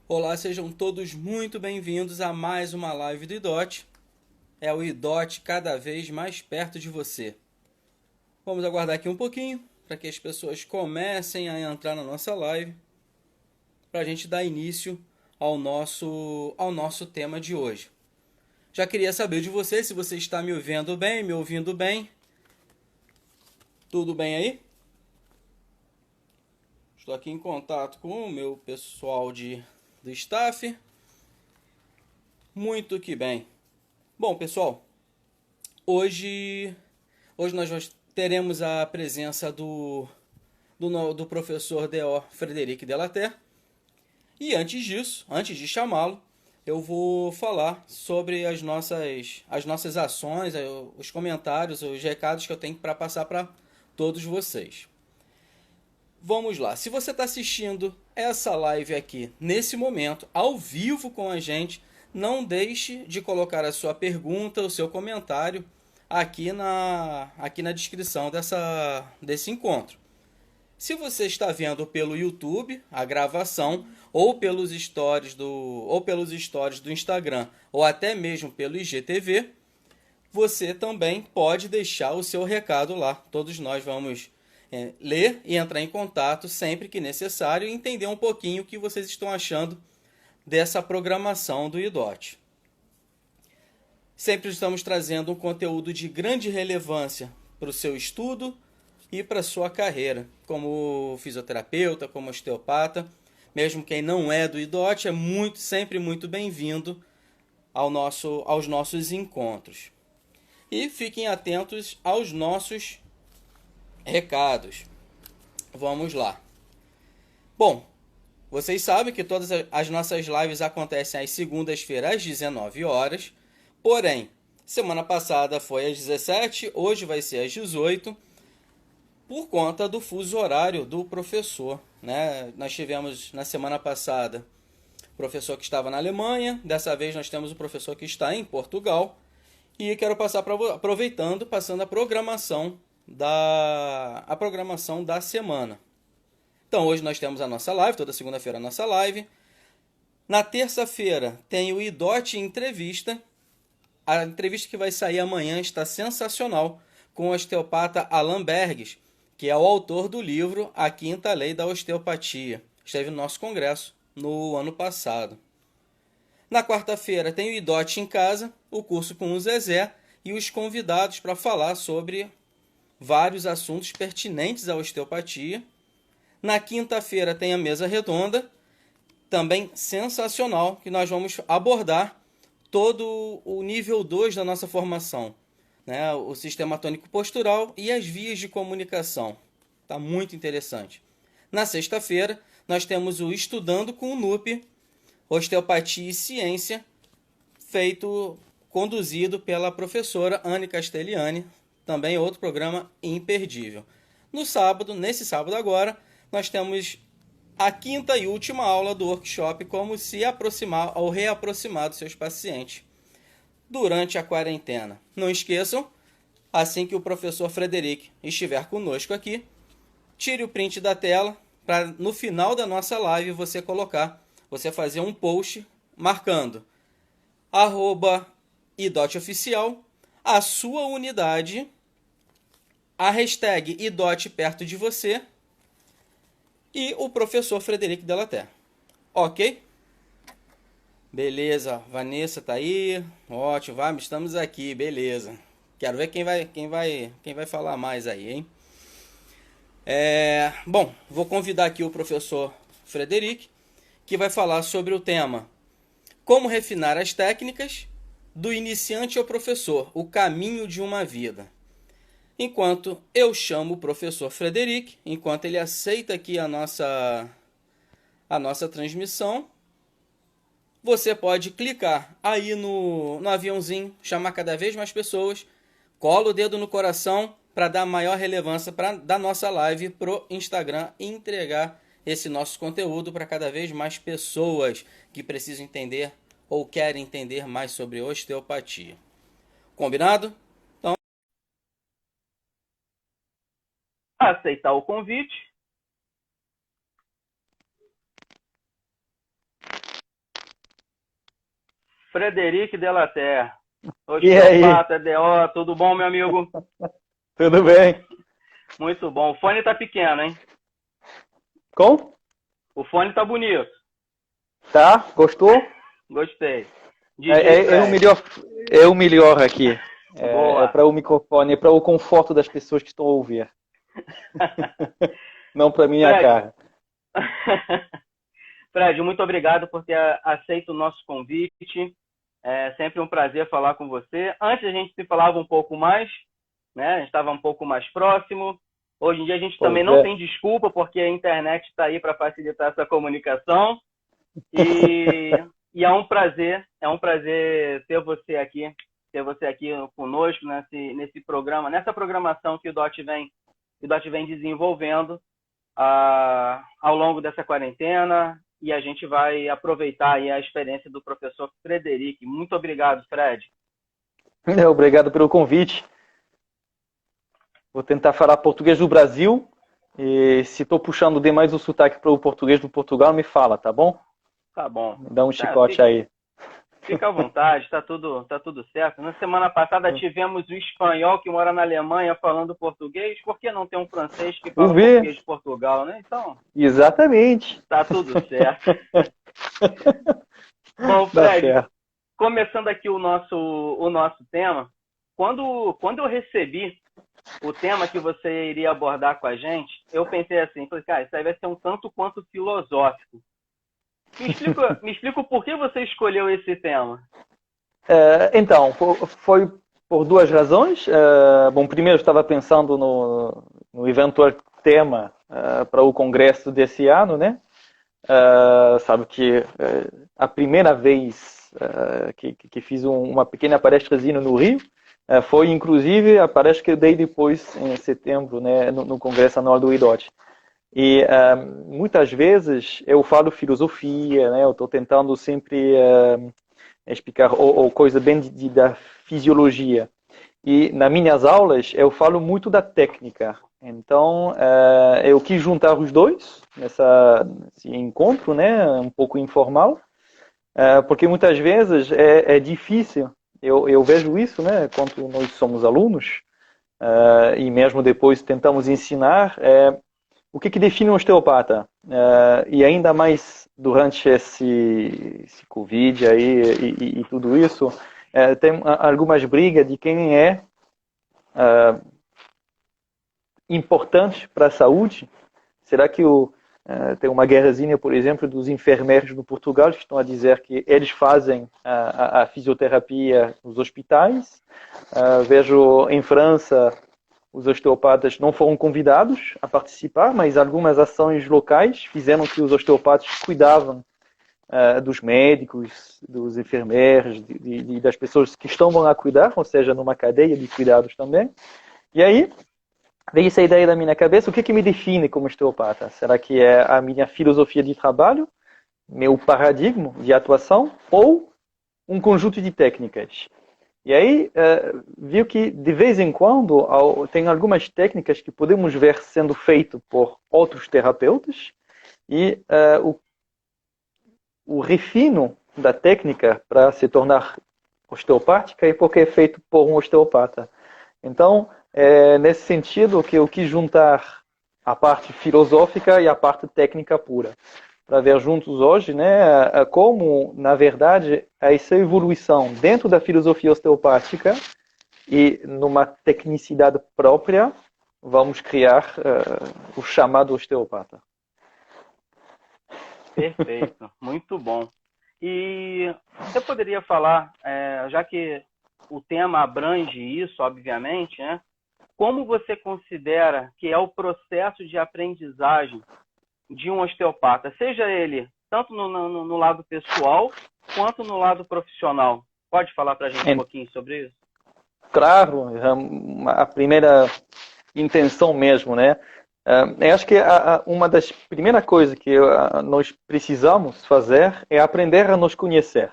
Olá, sejam todos muito bem-vindos a mais uma live do IDOT. É o IDOT cada vez mais perto de você. Vamos aguardar aqui um pouquinho para que as pessoas comecem a entrar na nossa live para a gente dar início ao nosso tema de hoje. Já queria saber de você se você está me vendo bem, me ouvindo bem. Tudo bem aí? Estou aqui em contato com o meu pessoal do staff. Muito que bem. Bom, pessoal, Hoje, hoje nós teremos a presença do professor D.O. Frederic Delaterre. E antes disso, antes de chamá-lo, eu vou falar sobre as nossas ações, os comentários, os recados que eu tenho para passar para todos vocês. Vamos lá. Se você está assistindo essa live aqui nesse momento, ao vivo com a gente, não deixe de colocar a sua pergunta, o seu comentário aqui na descrição desse encontro. Se você está vendo pelo YouTube a gravação, ou pelos stories do Instagram, ou até mesmo pelo IGTV, você também pode deixar o seu recado lá. Todos nós vamos ler e entrar em contato sempre que necessário e entender um pouquinho o que vocês estão achando dessa programação do IDOT. Sempre estamos trazendo um conteúdo de grande relevância para o seu estudo e para a sua carreira, como fisioterapeuta, como osteopata. Mesmo quem não é do IDOT é sempre muito bem-vindo aos nossos encontros. E fiquem atentos aos nossos recados. Vamos lá. Bom, vocês sabem que todas as nossas lives acontecem às segundas-feiras às 19 horas. Porém, semana passada foi às 17, hoje vai ser às 18, por conta do fuso horário do professor, né? Nós tivemos na semana passada o professor que estava na Alemanha, dessa vez nós temos o professor que está em Portugal. E quero passar aproveitando, passando a programação da semana. Então, hoje nós temos a nossa live, toda segunda-feira a nossa live. Na terça-feira tem o IDOT Entrevista. A entrevista que vai sair amanhã está sensacional, com o osteopata Alan Berges, que é o autor do livro A Quinta Lei da Osteopatia. Esteve no nosso congresso no ano passado. Na quarta-feira tem o IDOT em Casa, o curso com o Zezé e os convidados para falar sobre vários assuntos pertinentes à osteopatia. Na quinta-feira tem a mesa redonda, também sensacional, que nós vamos abordar todo o nível 2 da nossa formação, né? O sistema tônico postural e as vias de comunicação. Está muito interessante. Na sexta-feira, nós temos o Estudando com o NUP, Osteopatia e Ciência, conduzido pela professora Anne Castelliani, também outro programa imperdível. Nesse sábado agora, nós temos a quinta e última aula do workshop Como se aproximar ou reaproximar dos seus pacientes durante a quarentena. Não esqueçam, assim que o professor Frederic estiver conosco aqui, tire o print da tela para no final da nossa live você fazer um post marcando @idotOficial, a sua unidade, a hashtag IDOT perto de você e o professor Frederic Delaterre. Ok? Beleza, Vanessa tá aí. Ótimo, vamos, estamos aqui, beleza. Quero ver quem vai falar mais aí, hein? Bom, vou convidar aqui o professor Frederic, que vai falar sobre o tema Como refinar as técnicas do iniciante ao professor, o caminho de uma vida. Enquanto eu chamo o professor Frederic, enquanto ele aceita aqui a nossa transmissão, você pode clicar aí no aviãozinho, chamar cada vez mais pessoas, cola o dedo no coração para dar maior relevância da nossa live pro Instagram e entregar esse nosso conteúdo para cada vez mais pessoas que precisam entender ou querem entender mais sobre osteopatia. Combinado? Então, aceitar o convite. Frederico Delaterre, E aí? osteopata, DO, tudo bom, meu amigo? Tudo bem? Muito bom. O fone tá pequeno, hein? Como? O fone tá bonito. Tá? Gostou? Gostei. DJ É o Fred. melhor, é o melhor aqui. É Boa. para o microfone, é para o conforto das pessoas que estão a ouvir, não para minha Fred, cara. Fred, muito obrigado por ter aceito o nosso convite. É sempre um prazer falar com você. Antes a gente se falava um pouco mais, né? A gente estava um pouco mais próximo. Hoje em dia a gente também Pois não é. tem desculpa, porque a internet está aí para facilitar essa comunicação. E, e é um prazer ter você aqui conosco nesse programa, nessa programação que o DOT vem desenvolvendo ao longo dessa quarentena, e a gente vai aproveitar aí a experiência do professor Frederico. Muito obrigado, Fred. Obrigado pelo convite. Vou tentar falar português do Brasil. E se estou puxando demais o sotaque para o português do Portugal, me fala, tá bom? Tá bom. Me dá um Tá, chicote aí. fica à vontade, tá tudo certo. Na semana passada tivemos o espanhol que mora na Alemanha falando português. Por que não ter um francês que Vou fala ver. português de Portugal, né? Então, Exatamente. tá tudo certo. Bom, Dá Fred, certo. começando aqui o nosso tema, quando eu recebi o tema que você iria abordar com a gente, eu pensei assim, falei, cara, isso aí vai ser um tanto quanto filosófico. Me explica o porquê você escolheu esse tema. Então, foi por duas razões. Bom, primeiro estava pensando no eventual tema para o congresso desse ano, né? Sabe que a primeira vez que fiz uma pequena palestrazinha no Rio foi, inclusive, a palestra que eu dei depois, em setembro, né, no Congresso Anual do IDOT. E muitas vezes eu falo filosofia, né? Eu estou tentando sempre explicar ou coisa bem da fisiologia. E nas minhas aulas eu falo muito da técnica. Então eu quis juntar os dois nesse encontro, né? Um pouco informal, porque muitas vezes é difícil. Eu vejo isso, né? Quando nós somos alunos e mesmo depois tentamos ensinar. O que define um osteopata? E ainda mais durante esse Covid aí e tudo isso, tem algumas brigas de quem é importante para a saúde. Será que tem uma guerrazinha, por exemplo, dos enfermeiros no Portugal que estão a dizer que eles fazem a fisioterapia nos hospitais? Vejo em França os osteopatas não foram convidados a participar, mas algumas ações locais fizeram que os osteopatas cuidavam dos médicos, dos enfermeiros, das pessoas que estão a cuidar, ou seja, numa cadeia de cuidados também. E aí, veio essa ideia da minha cabeça, o que me define como osteopata? Será que é a minha filosofia de trabalho, meu paradigma de atuação, ou um conjunto de técnicas? E aí, viu que de vez em quando tem algumas técnicas que podemos ver sendo feito por outros terapeutas e o refino da técnica para se tornar osteopática é porque é feito por um osteopata. Então, nesse sentido que eu quis juntar a parte filosófica e a parte técnica pura, para ver juntos hoje, né, como, na verdade, essa evolução dentro da filosofia osteopática e numa tecnicidade própria, vamos criar o chamado osteopata. Perfeito, muito bom. E você poderia falar, já que o tema abrange isso, obviamente, né? Como você considera que é o processo de aprendizagem de um osteopata, seja ele tanto no lado pessoal quanto no lado profissional? Pode falar para a gente um pouquinho sobre isso? Claro, a primeira intenção mesmo, né? Eu acho que uma das primeiras coisas que nós precisamos fazer é aprender a nos conhecer.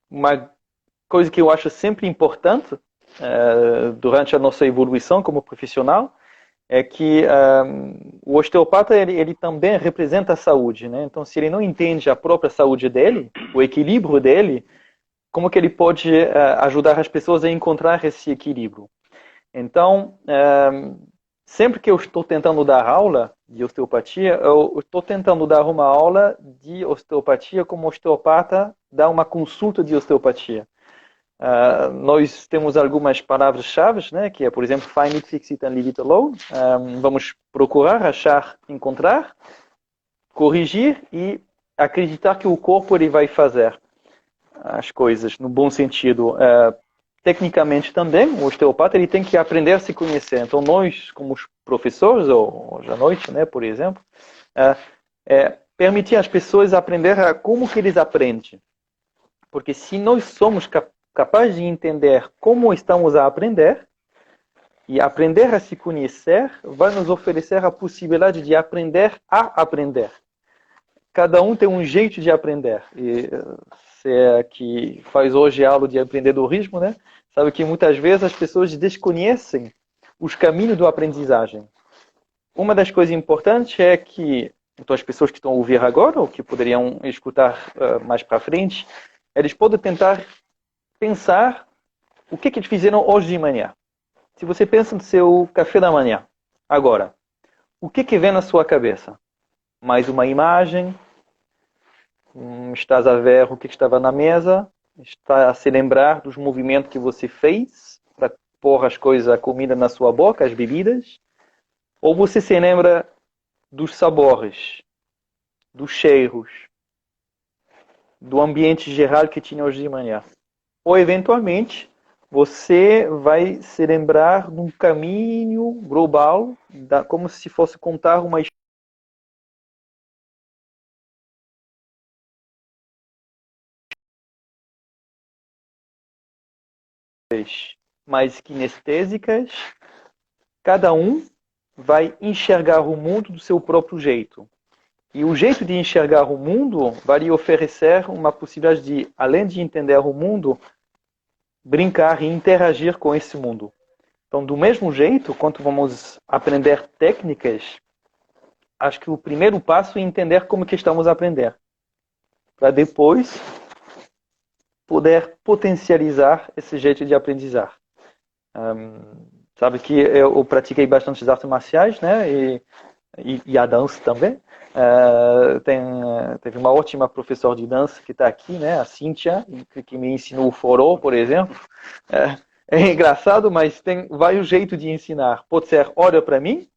Uma coisa que eu acho sempre importante durante a nossa evolução como profissional é que o osteopata ele também representa a saúde, né? Então, se ele não entende a própria saúde dele, o equilíbrio dele, como que ele pode ajudar as pessoas a encontrar esse equilíbrio? Então, sempre que eu estou tentando dar aula de osteopatia, eu estou tentando dar uma aula de osteopatia como osteopata dá uma consulta de osteopatia. Nós temos algumas palavras-chave, né, que é, por exemplo, find it, fix it and leave it alone. Vamos procurar, achar, encontrar, corrigir e acreditar que o corpo ele vai fazer as coisas no bom sentido. Tecnicamente também, o osteopata ele tem que aprender a se conhecer. Então, nós, como os professores, ou hoje à noite, né, por exemplo, permitir às pessoas aprender como que eles aprendem. Porque se nós somos capazes de entender como estamos a aprender, e aprender a se conhecer, vai nos oferecer a possibilidade de aprender a aprender. Cada um tem um jeito de aprender. E você que faz hoje aula de empreendedorismo, né? Sabe que muitas vezes as pessoas desconhecem os caminhos da aprendizagem. Uma das coisas importantes é que então, as pessoas que estão a ouvir agora, ou que poderiam escutar mais para frente, eles podem tentar pensar o que eles fizeram hoje de manhã. Se você pensa no seu café da manhã, agora, o que vem na sua cabeça? Mais uma imagem? Estás a ver o que estava na mesa? Está a se lembrar dos movimentos que você fez para pôr as coisas, a comida na sua boca, as bebidas? Ou você se lembra dos sabores, dos cheiros, do ambiente geral que tinha hoje de manhã? Ou, eventualmente, você vai se lembrar de um caminho global, como se fosse contar uma história mais kinestésicas. Cada um vai enxergar o mundo do seu próprio jeito. E o jeito de enxergar o mundo vai lhe oferecer uma possibilidade de, além de entender o mundo, brincar e interagir com esse mundo. Então, do mesmo jeito, quando vamos aprender técnicas, acho que o primeiro passo é entender como que estamos a aprender, para depois poder potencializar esse jeito de aprendizar. Sabe que eu pratiquei bastante artes marciais, né? E a dança também. Teve uma ótima professora de dança que está aqui, né? A Cíntia, que me ensinou o forró, por exemplo. É engraçado, mas tem vários jeitos de ensinar. Pode ser olha para mim,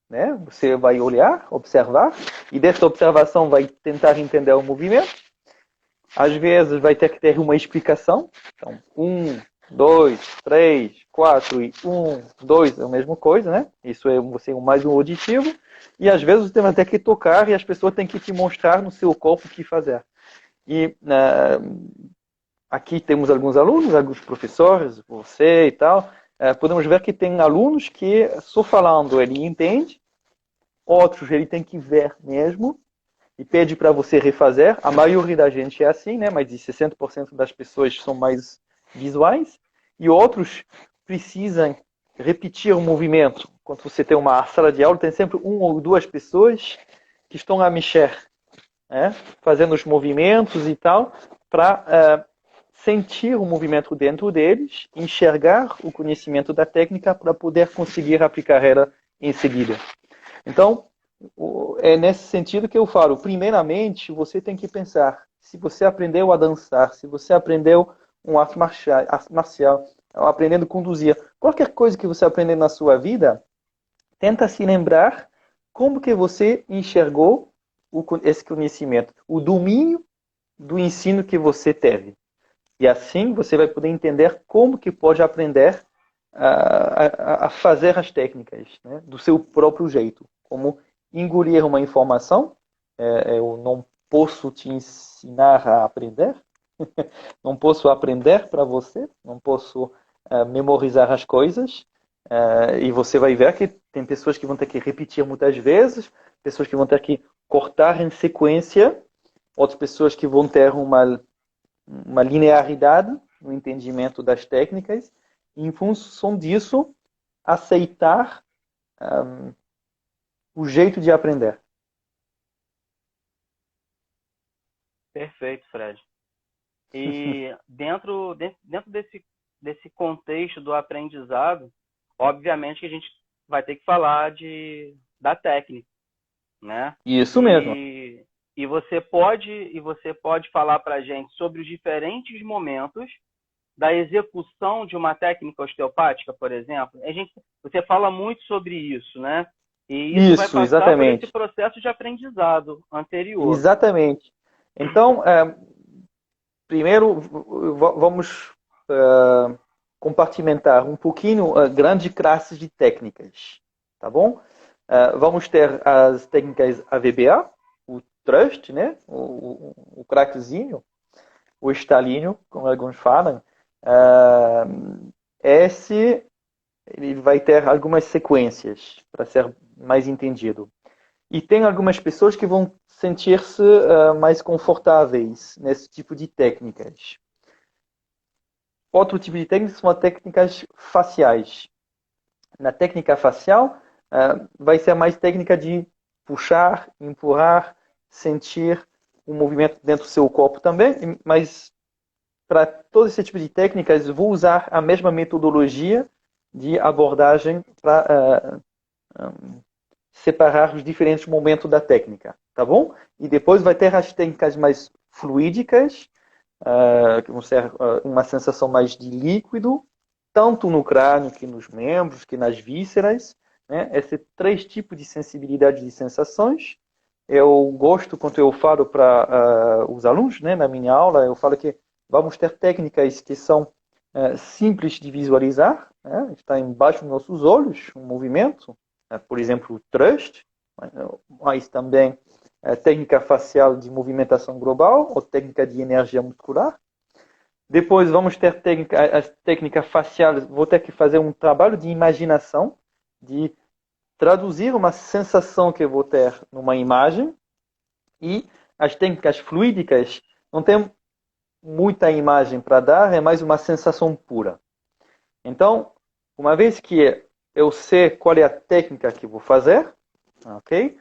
né? Você vai olhar, observar, e dessa observação vai tentar entender o movimento. Às vezes vai ter que ter uma explicação. Então, 1, 2, 3, 4 e 1, 2 é a mesma coisa, né? Isso é você mais um auditivo. E às vezes você vai ter que tocar e as pessoas têm que te mostrar no seu corpo o que fazer. E aqui temos alguns alunos, alguns professores, você e tal. Podemos ver que tem alunos que só falando ele entende, outros ele tem que ver mesmo e pede para você refazer. A maioria da gente é assim, né? Mais de 60% das pessoas são mais visuais e outros precisam repetir o movimento. Quando você tem uma sala de aula, tem sempre uma ou duas pessoas que estão a mexer, né? Fazendo os movimentos e tal, para sentir o movimento dentro deles, enxergar o conhecimento da técnica para poder conseguir aplicar ela em seguida. Então, é nesse sentido que eu falo. Primeiramente, você tem que pensar se você aprendeu a dançar, se você aprendeu um arte marcial, aprendendo a conduzir. Qualquer coisa que você aprender na sua vida, tenta se lembrar como que você enxergou esse conhecimento, o domínio do ensino que você teve. E assim você vai poder entender como que pode aprender a fazer as técnicas, né, do seu próprio jeito. Como engolir uma informação, eu não posso te ensinar a aprender, não posso aprender para você, não posso memorizar as coisas, e você vai ver que tem pessoas que vão ter que repetir muitas vezes, pessoas que vão ter que cortar em sequência, outras pessoas que vão ter uma linearidade no entendimento das técnicas, e em função disso, aceitar o jeito de aprender. Perfeito, Fred. E dentro desse contexto do aprendizado, obviamente que a gente vai ter que falar da técnica, né? Isso mesmo. E você pode falar para a gente sobre os diferentes momentos da execução de uma técnica osteopática, por exemplo. Você fala muito sobre isso, né? E isso vai passar exatamente. por esse processo de aprendizado anterior. Exatamente. Então, primeiro, vamos compartimentar um pouquinho grandes classes de técnicas, tá bom? Vamos ter as técnicas AVBA, o thrust, né? O crackzinho, o estalinho, como alguns falam. Esse ele vai ter algumas sequências para ser mais entendido. E tem algumas pessoas que vão sentir-se mais confortáveis nesse tipo de técnicas. Outro tipo de técnicas são as técnicas faciais. Na técnica facial, vai ser mais técnica de puxar, empurrar, sentir o movimento dentro do seu corpo também, mas para todo esse tipo de técnicas, vou usar a mesma metodologia de abordagem para separar os diferentes momentos da técnica, tá bom? E depois vai ter as técnicas mais fluídicas, que vão ser uma sensação mais de líquido, tanto no crânio, que nos membros, que nas vísceras, né? Esses 3 tipos de sensibilidade de sensações. Eu gosto, quando eu falo para os alunos, né, na minha aula, eu falo que vamos ter técnicas que são simples de visualizar, né? Está embaixo dos nossos olhos, um movimento, por exemplo, o thrust, mas também técnica facial de movimentação global ou técnica de energia muscular. Depois vamos ter as técnicas faciais, vou ter que fazer um trabalho de imaginação, de traduzir uma sensação que eu vou ter numa imagem. E as técnicas fluídicas não tem muita imagem para dar, é mais uma sensação pura. Então, uma vez que eu sei qual é a técnica que vou fazer, ok?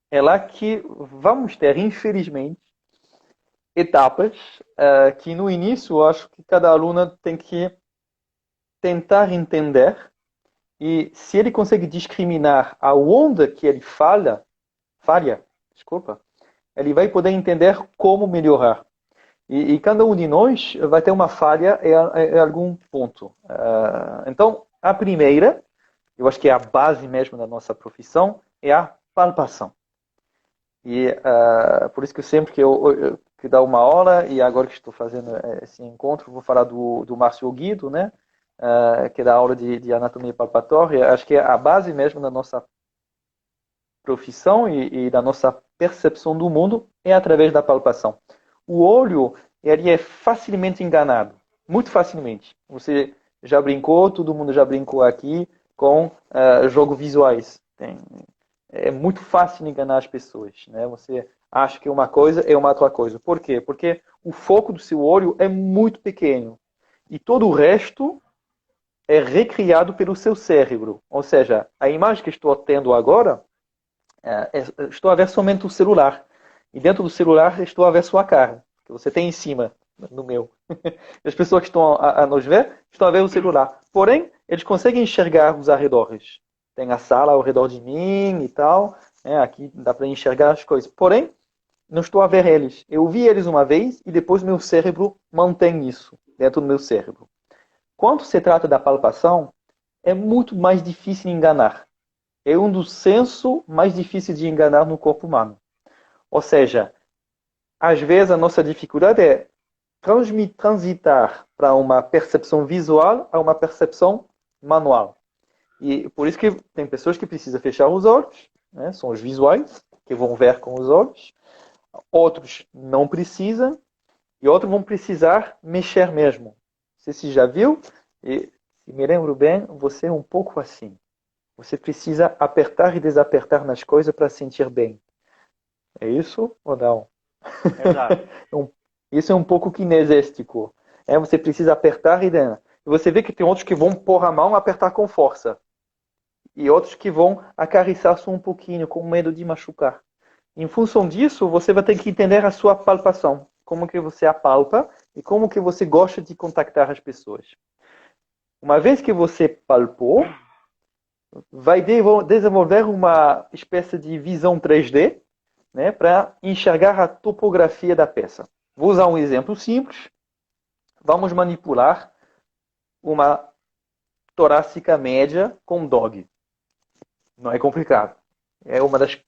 É lá que vamos ter, infelizmente, etapas que no início eu acho que cada aluno tem que tentar entender, e se ele consegue discriminar aonde que ele falha, desculpa, ele vai poder entender como melhorar. E cada um de nós vai ter uma falha em algum ponto. Então, a primeira, eu acho que é a base mesmo da nossa profissão, é a palpação. E por isso que sempre que eu dou uma aula, e agora que estou fazendo esse encontro, vou falar do Márcio Guido, né? Que dá aula de anatomia palpatória. Acho que é a base mesmo da nossa profissão e da nossa percepção do mundo é através da palpação. O olho, ele é facilmente enganado, muito facilmente. Você já brincou, todo mundo já brincou aqui com jogos visuais. É muito fácil enganar as pessoas, né? Você acha que uma coisa é uma outra coisa. Por quê? Porque o foco do seu olho é muito pequeno e todo o resto é recriado pelo seu cérebro. Ou seja, a imagem que estou tendo agora, estou a ver somente o celular. E dentro do celular estou a ver sua cara, que você tem em cima, no meu. As pessoas que estão a nos ver, estão a ver o celular. Porém, eles conseguem enxergar os arredores. Tem a sala ao redor de mim e tal. Aqui dá para enxergar as coisas. Porém, não estou a ver eles. Eu vi eles uma vez e depois meu cérebro mantém isso dentro do meu cérebro. Quando se trata da palpação, é muito mais difícil de enganar. É um dos sensos mais difíceis de enganar no corpo humano. Ou seja, às vezes a nossa dificuldade é transitar para uma percepção visual a uma percepção manual. E por isso que tem pessoas que precisam fechar os olhos, né? São os visuais, que vão ver com os olhos. Outros não precisam, e outros vão precisar mexer mesmo. Você já viu? E, se me lembro bem, você é um pouco assim. Você precisa apertar e desapertar nas coisas para sentir bem. É isso ou não? Exato. Isso é um pouco kinesístico. Você precisa apertar e você vê que tem outros que vão pôr a mão e apertar com força. e outros que vão acariciar só um pouquinho, com medo de machucar. Em função disso, você vai ter que entender a sua palpação, como que você apalpa e como que você gosta de contactar as pessoas. Uma vez que você palpou, vai desenvolver uma espécie de visão 3D, né, para enxergar a topografia da peça. Vou usar um exemplo simples. Vamos manipular uma torácica média com dog. Não é complicado. É uma das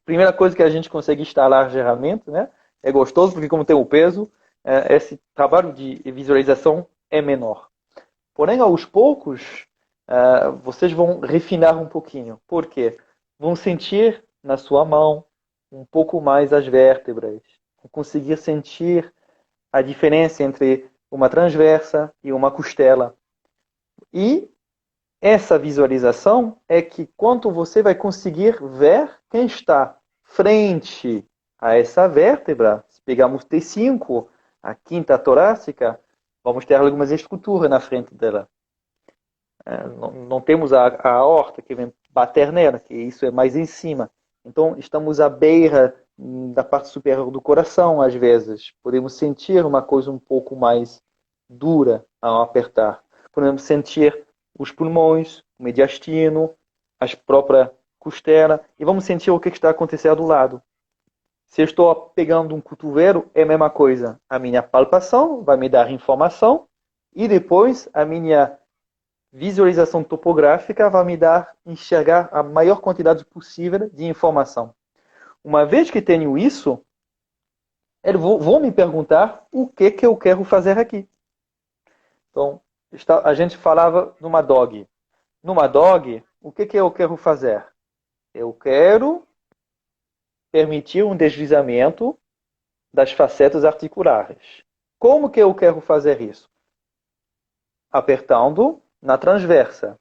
primeiras coisas que a gente consegue instalar geralmente, né? É gostoso porque como tem o peso, esse trabalho de visualização é menor. Porém, aos poucos, vocês vão refinar um pouquinho. Por quê? Vão sentir na sua mão um pouco mais as vértebras. Vão conseguir sentir a diferença entre uma transversa e uma costela. E essa visualização é que quando você vai conseguir ver quem está frente a essa vértebra, se pegarmos T5, a quinta torácica, vamos ter algumas estruturas na frente dela. Não temos a aorta que vem bater nela, que isso é mais em cima. Então, estamos à beira da parte superior do coração, às vezes. Podemos sentir uma coisa um pouco mais dura ao apertar. Podemos sentir os pulmões, o mediastino, as próprias costelas, e vamos sentir o que está acontecendo do lado. Se eu estou pegando um cotovelo, é a mesma coisa. A minha palpação vai me dar informação, e depois a minha visualização topográfica vai me dar enxergar a maior quantidade possível de informação. Uma vez que tenho isso, eu vou me perguntar o que eu quero fazer aqui. Então, a gente falava numa dog. Numa dog, o que eu quero fazer? Eu quero permitir um deslizamento das facetas articulares. Como que eu quero fazer isso? Apertando na transversa.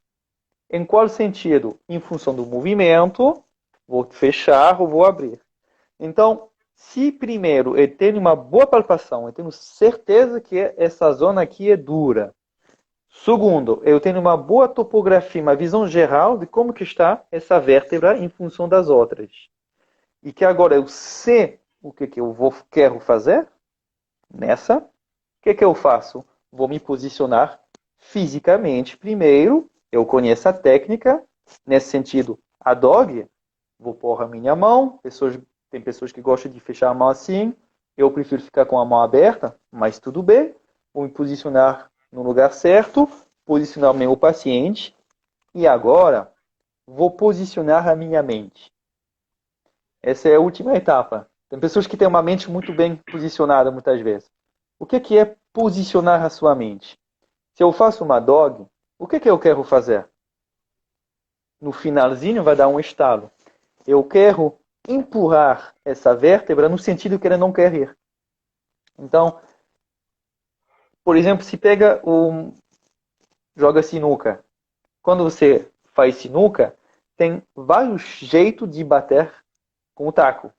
Em qual sentido? Em função do movimento, vou fechar ou vou abrir. Então, se primeiro eu tenho uma boa palpação, eu tenho certeza que essa zona aqui é dura. Segundo, eu tenho uma boa topografia, uma visão geral de como que está essa vértebra em função das outras. E que agora eu sei o que eu quero fazer nessa. O que eu faço? Vou me posicionar fisicamente primeiro. Eu conheço a técnica. Nesse sentido, a dog, vou pôr a minha mão. Tem pessoas que gostam de fechar a mão assim. Eu prefiro ficar com a mão aberta, mas tudo bem. Vou me posicionar no lugar certo, posicionar o meu paciente. E agora, vou posicionar a minha mente. Essa é a última etapa. Tem pessoas que têm uma mente muito bem posicionada, muitas vezes. O que é posicionar a sua mente? Se eu faço uma dog, o que eu quero fazer? No finalzinho vai dar um estalo. Eu quero empurrar essa vértebra no sentido que ela não quer ir. Então, por exemplo, se pega joga sinuca. Quando você faz sinuca, tem vários jeitos de bater com o taco.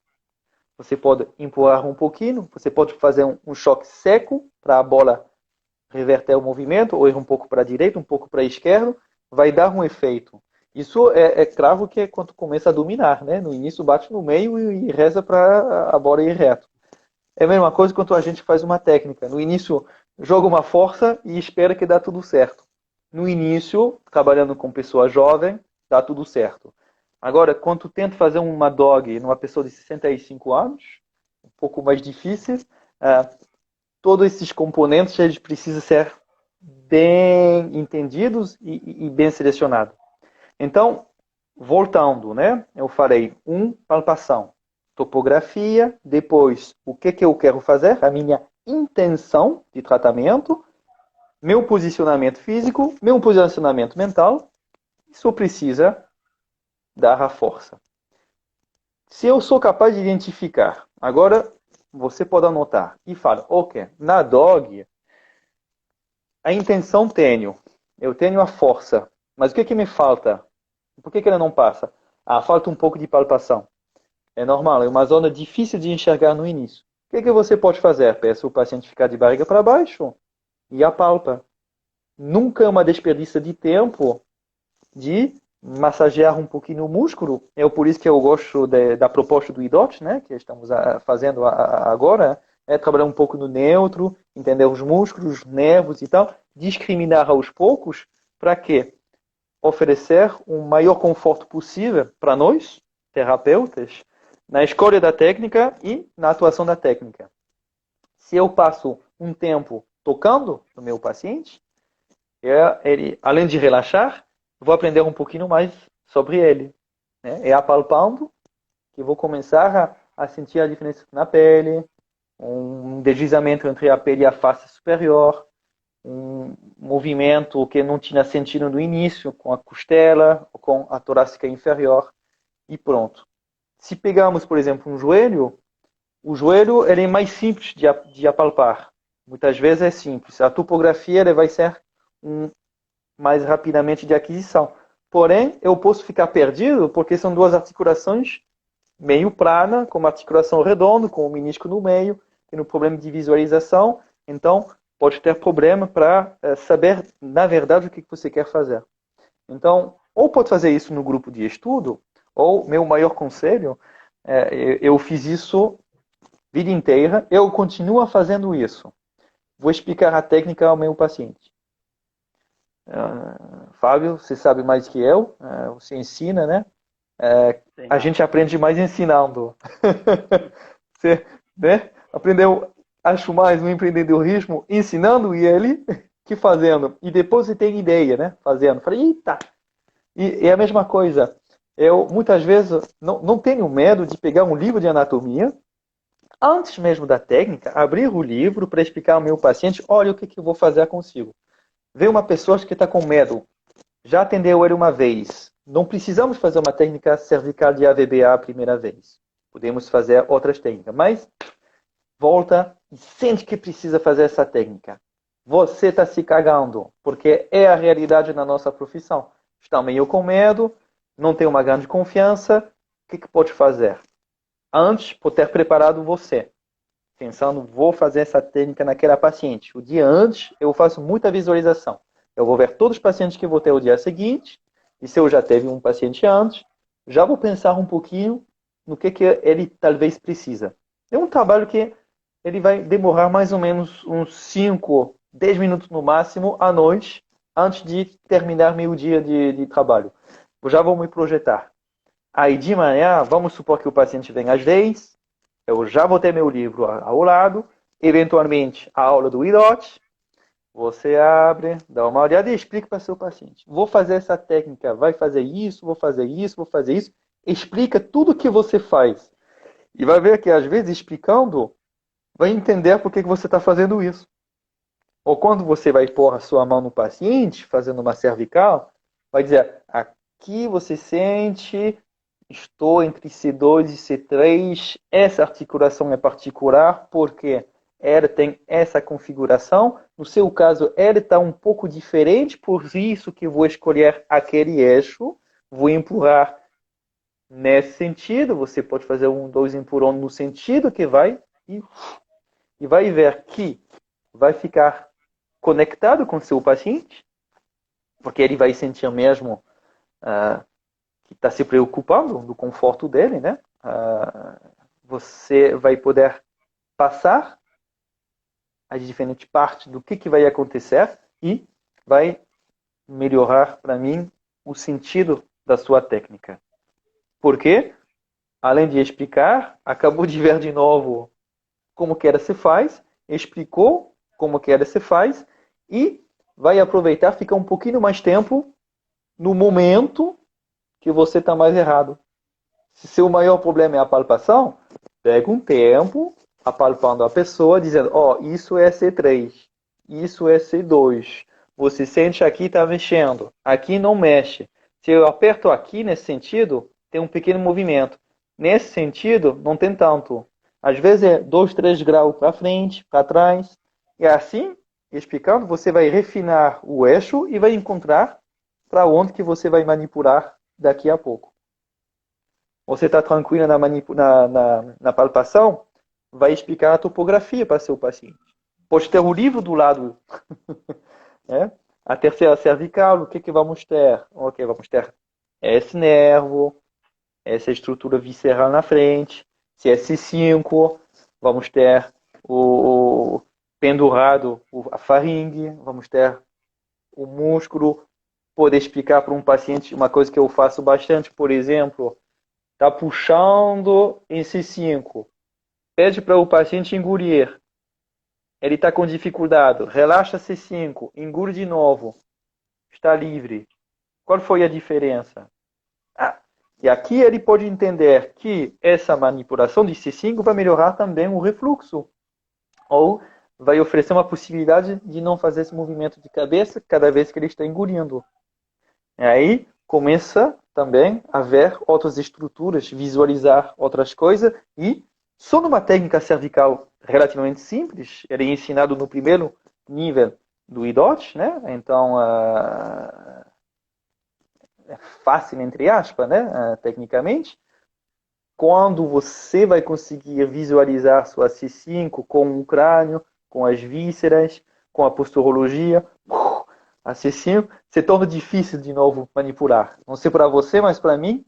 Você pode empurrar um pouquinho, você pode fazer um choque seco para a bola reverter o movimento, ou ir um pouco para a direita, um pouco para a esquerda, vai dar um efeito. Isso é claro que é quando começa a dominar, né? No início bate no meio e reza para a bola ir reto. É a mesma coisa quando a gente faz uma técnica. No início joga uma força e espera que dá tudo certo. No início, trabalhando com pessoa jovem, dá tudo certo. Agora, quando tento fazer uma dog numa pessoa de 65 anos, um pouco mais difícil, todos esses componentes eles precisam ser bem entendidos e bem selecionados. Então, voltando, né? Eu falei, palpação, topografia, depois o que eu quero fazer, a minha intenção de tratamento, meu posicionamento físico, meu posicionamento mental, isso precisa dar a força. Se eu sou capaz de identificar, agora você pode anotar e fala, ok, na dog, a intenção eu tenho a força, mas o que me falta? Por que ela não passa? Falta um pouco de palpação. É normal, é uma zona difícil de enxergar no início. O que você pode fazer? Peça o paciente ficar de barriga para baixo e apalpa. Nunca é uma desperdício de tempo de massagear um pouquinho o músculo. É por isso que eu gosto da proposta do IDOT, né, que estamos fazendo agora, é trabalhar um pouco no neutro, entender os músculos, os nervos e tal, discriminar aos poucos, para quê? Oferecer um maior conforto possível para nós, terapeutas, na escolha da técnica e na atuação da técnica. Se eu passo um tempo tocando no meu paciente, ele, além de relaxar, vou aprender um pouquinho mais sobre ele. Né? É apalpando que vou começar a sentir a diferença na pele, um deslizamento entre a pele e a face superior, um movimento que não tinha sentido no início, com a costela, ou com a torácica inferior, e pronto. Se pegarmos, por exemplo, um joelho, o joelho ele é mais simples de apalpar. Muitas vezes é simples. A topografia ele vai ser mais rapidamente de aquisição. Porém, eu posso ficar perdido porque são duas articulações meio plana, com uma articulação redonda, com o menisco no meio, tendo problema de visualização. Então, pode ter problema para saber, na verdade, o que você quer fazer. Então, ou pode fazer isso no grupo de estudo, ou, meu maior conselho, eu fiz isso a vida inteira, eu continuo fazendo isso. Vou explicar a técnica ao meu paciente. Fábio, você sabe mais que eu, você ensina, né? A gente aprende mais ensinando. Você, né? Aprendeu, acho mais no empreendedorismo ensinando ele que fazendo. E depois você tem ideia, né? Fazendo. Falei, eita! E é a mesma coisa. Eu, muitas vezes, não tenho medo de pegar um livro de anatomia, antes mesmo da técnica, abrir o livro para explicar ao meu paciente, olha o que eu vou fazer consigo. Vê uma pessoa que está com medo, já atendeu ele uma vez. Não precisamos fazer uma técnica cervical de AVBA a primeira vez. Podemos fazer outras técnicas, mas volta e sente que precisa fazer essa técnica. Você está se cagando, porque é a realidade na nossa profissão. Está meio com medo, não tem uma grande confiança, o que pode fazer? Antes, por ter preparado você. Pensando, vou fazer essa técnica naquela paciente. O dia antes, eu faço muita visualização. Eu vou ver todos os pacientes que vou ter o dia seguinte, e se eu já teve um paciente antes, já vou pensar um pouquinho no que ele talvez precisa. É um trabalho que ele vai demorar mais ou menos uns 5, 10 minutos no máximo à noite, antes de terminar meu dia de trabalho. Eu já vou me projetar. Aí de manhã, vamos supor que o paciente vem às 10, eu já vou ter meu livro ao lado, eventualmente a aula do IDOT, você abre, dá uma olhada e explica para o seu paciente. Vou fazer essa técnica, vai fazer isso, vou fazer isso, vou fazer isso. Explica tudo o que você faz. E vai ver que às vezes explicando, vai entender por que você está fazendo isso. Ou quando você vai pôr a sua mão no paciente, fazendo uma cervical, vai dizer, aqui você sente, estou entre C2 e C3, essa articulação é particular, porque ela tem essa configuração. No seu caso, ela está um pouco diferente, por isso que vou escolher aquele eixo, vou empurrar nesse sentido, você pode fazer 1, 2 empurrão no sentido que vai, e vai ver que vai ficar conectado com o seu paciente, porque ele vai sentir mesmo que está se preocupando do conforto dele, né? Você vai poder passar as diferentes partes do que vai acontecer e vai melhorar para mim o sentido da sua técnica. Porque, além de explicar, acabou de ver de novo como que ela se faz, explicou como que ela se faz e vai aproveitar, ficar um pouquinho mais tempo no momento que você está mais errado. Se seu maior problema é a palpação, pega um tempo apalpando a pessoa, dizendo, isso é C3, isso é C2. Você sente aqui, está mexendo. Aqui não mexe. Se eu aperto aqui nesse sentido, tem um pequeno movimento. Nesse sentido, não tem tanto. Às vezes é 2, 3 graus para frente, para trás. E assim, explicando, você vai refinar o eixo e vai encontrar para onde que você vai manipular daqui a pouco. Você está tranquilo na palpação, vai explicar a topografia para seu paciente. Pode ter o livro do lado. A terceira cervical, o que vamos ter? Ok, vamos ter é esse nervo, essa estrutura visceral na frente. Se é C5, vamos ter o pendurado, a faringe, vamos ter o músculo. Poder explicar para um paciente uma coisa que eu faço bastante, por exemplo, está puxando em C5, pede para o paciente engolir, ele está com dificuldade, relaxa C5, engole de novo, está livre. Qual foi a diferença? E aqui ele pode entender que essa manipulação de C5 vai melhorar também o refluxo, ou vai oferecer uma possibilidade de não fazer esse movimento de cabeça cada vez que ele está engolindo. E aí começa também a ver outras estruturas, visualizar outras coisas, e só numa técnica cervical relativamente simples, ele é ensinado no primeiro nível do IDOT, né? Então é fácil, entre aspas, né? Tecnicamente. Quando você vai conseguir visualizar sua C5 com o crânio, com as vísceras, com a posturologia, a C5 se torna difícil de novo manipular. Não sei para você, mas para mim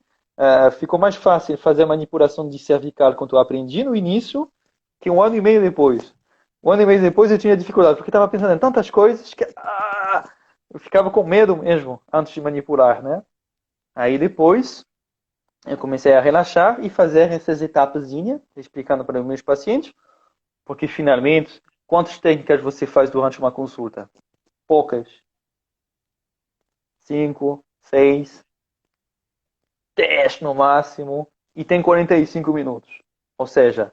ficou mais fácil fazer a manipulação de cervical quando eu aprendi no início que um ano e meio depois. Um ano e meio depois eu tinha dificuldade, porque estava pensando em tantas coisas que eu ficava com medo mesmo antes de manipular, né? Aí depois eu comecei a relaxar e fazer essas etapas, explicando para os meus pacientes, porque finalmente, quantas técnicas você faz durante uma consulta? Poucas. 5, 6, 10 no máximo, e tem 45 minutos. Ou seja,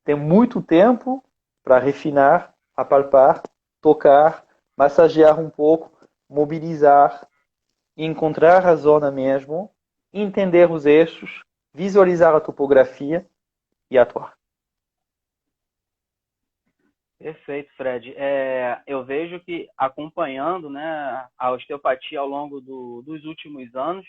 tem muito tempo para refinar, apalpar, tocar, massagear um pouco, mobilizar, encontrar a zona mesmo, entender os eixos, visualizar a topografia e atuar. Perfeito, Fred. Eu vejo que acompanhando, né, a osteopatia ao longo dos últimos anos,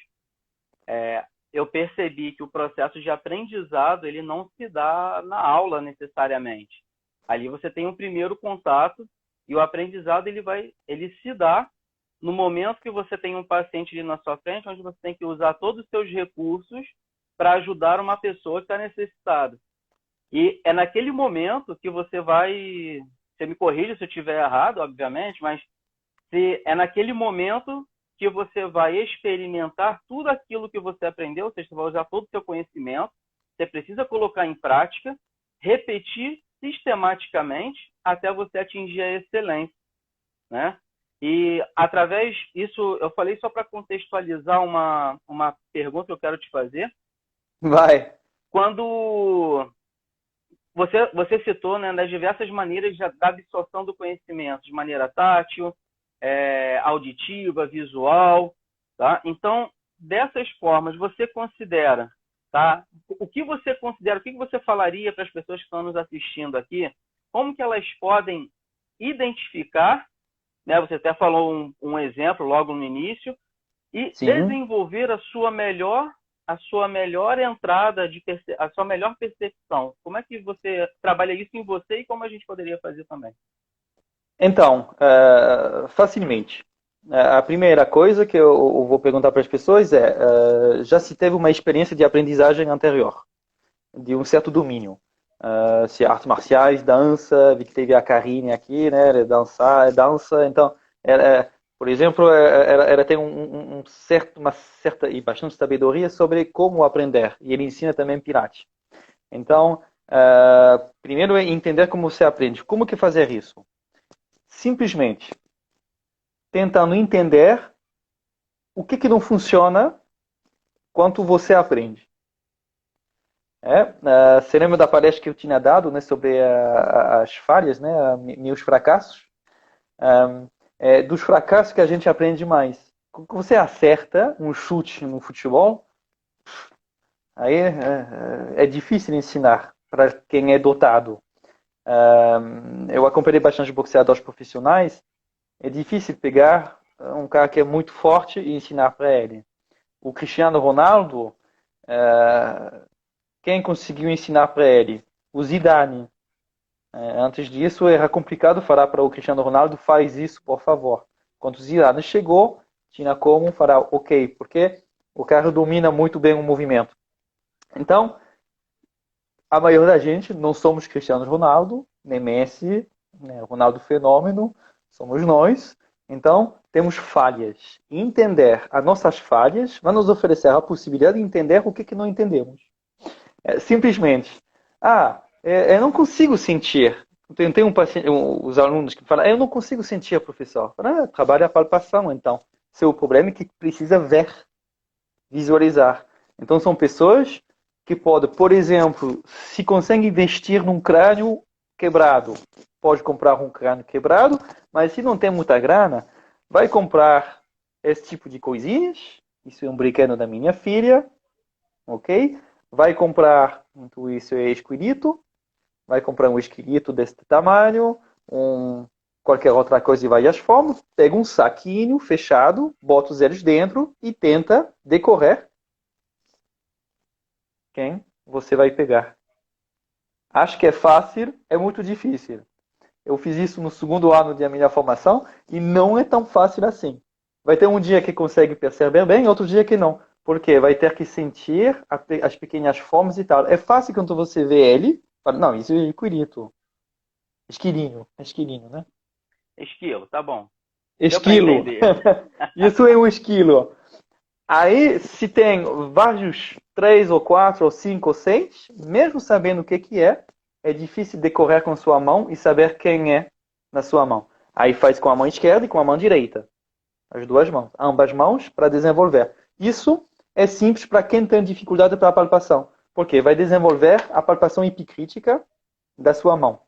eu percebi que o processo de aprendizado ele não se dá na aula necessariamente. Ali você tem um primeiro contato e o aprendizado ele se dá no momento que você tem um paciente ali na sua frente, onde você tem que usar todos os seus recursos para ajudar uma pessoa que está necessitada. E é naquele momento que você me corrige se eu estiver errado, obviamente, mas é naquele momento que você vai experimentar tudo aquilo que você aprendeu, ou seja, você vai usar todo o seu conhecimento, você precisa colocar em prática, repetir sistematicamente até você atingir a excelência, né? E através disso, eu falei só para contextualizar uma pergunta que eu quero te fazer. Vai. Quando você citou, né, das diversas maneiras da absorção do conhecimento, de maneira tátil, auditiva, visual, tá? Então, dessas formas, você considera, tá? O que você falaria para as pessoas que estão nos assistindo aqui, como que elas podem identificar, né? Você até falou um exemplo logo no início, e Sim. desenvolver a sua melhor entrada, a sua melhor percepção. Como é que você trabalha isso em você e como a gente poderia fazer também? Então, facilmente. A primeira coisa que eu vou perguntar para as pessoas é, já se teve uma experiência de aprendizagem anterior, de um certo domínio? Se artes marciais, dança, vi que teve a Karine aqui, né, dança, então, por exemplo, ela tem uma certa e bastante sabedoria sobre como aprender, e ele ensina também Pilates. Então, primeiro é entender como você aprende. Como que fazer isso? Simplesmente tentando entender o que não funciona quando você aprende. Você lembra da palestra que eu tinha dado, né, sobre as falhas, né, meus fracassos? Dos fracassos que a gente aprende mais. Quando você acerta um chute no futebol, aí é difícil ensinar para quem é dotado. Eu acompanhei bastante boxeadores profissionais. É difícil pegar um cara que é muito forte e ensinar para ele. O Cristiano Ronaldo, quem conseguiu ensinar para ele? O Zidane. Antes disso, era complicado falar para o Cristiano Ronaldo, faz isso, por favor. Quando o Zidane chegou, tinha como falar, ok, porque O cara domina muito bem o movimento. Então, a maioria da gente não somos Cristiano Ronaldo, nem Messi, né, Ronaldo Fenômeno, somos nós. Então, temos falhas. E entender as nossas falhas vai nos oferecer a possibilidade de entender o que não entendemos. Simplesmente, eu não consigo sentir. Tem um paciente, os alunos que falam, eu não consigo sentir, professor. Trabalha a palpação, então. Seu problema é que precisa ver, visualizar. Então, são pessoas que podem, por exemplo, se conseguem investir num crânio quebrado, pode comprar um crânio quebrado, mas se não tem muita grana, vai comprar esse tipo de coisinhas. Isso é um brinquedo da minha filha, ok? Vai comprar, então isso é esqueleto, vai comprar um esqueleto desse tamanho, qualquer outra coisa de várias formas, pega um saquinho fechado, bota os eles dentro e tenta decorar quem você vai pegar. Acho que é fácil, é muito difícil. Eu fiz isso no segundo ano da minha formação e não é tão fácil assim. Vai ter um dia que consegue perceber bem, outro dia que não. Porque vai ter que sentir as pequenas formas e tal. É fácil quando você vê ele, fala, não, isso é esqueleto. Esquilinho, né? Esquilo, tá bom. Esquilo. Isso é um esquilo. Aí, se tem vários, 3 ou 4 ou 5 ou 6, mesmo sabendo o que é difícil decorar com sua mão e saber quem é na sua mão. Aí faz com a mão esquerda e com a mão direita. As duas mãos. Ambas mãos para desenvolver. Isso é simples para quem tem dificuldade para a palpação. Porque vai desenvolver a palpação epicrítica da sua mão.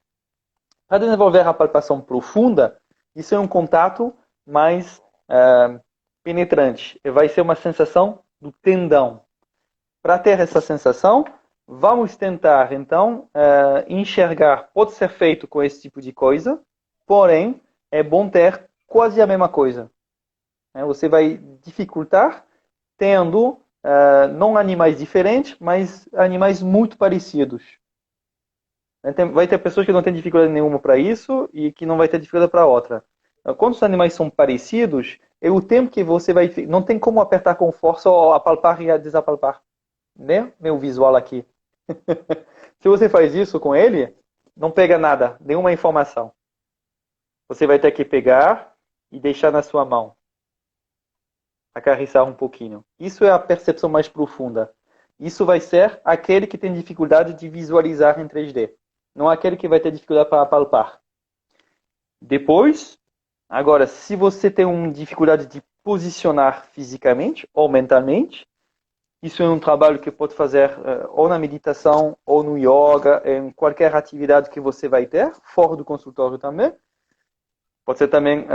Para desenvolver a palpação profunda, isso é um contato mais penetrante. Vai ser uma sensação do tendão. Para ter essa sensação, vamos tentar, então, enxergar. Pode ser feito com esse tipo de coisa, porém, é bom ter quase a mesma coisa. Você vai dificultar tendo não animais diferentes, mas animais muito parecidos. Vai ter pessoas que não têm dificuldade nenhuma para isso e que não vai ter dificuldade para outra. Quando os animais são parecidos, é o tempo que você vai... Não tem como apertar com força ou apalpar e desapalpar. Né? Meu visual aqui. Se você faz isso com ele, não pega nada, nenhuma informação. Você vai ter que pegar e deixar na sua mão. Acariciar um pouquinho. Isso é a percepção mais profunda. Isso vai ser aquele que tem dificuldade de visualizar em 3D. Não aquele que vai ter dificuldade para palpar. Depois, agora, se você tem uma dificuldade de posicionar fisicamente ou mentalmente, isso é um trabalho que pode fazer ou na meditação, ou no yoga, em qualquer atividade que você vai ter, fora do consultório também. Pode ser também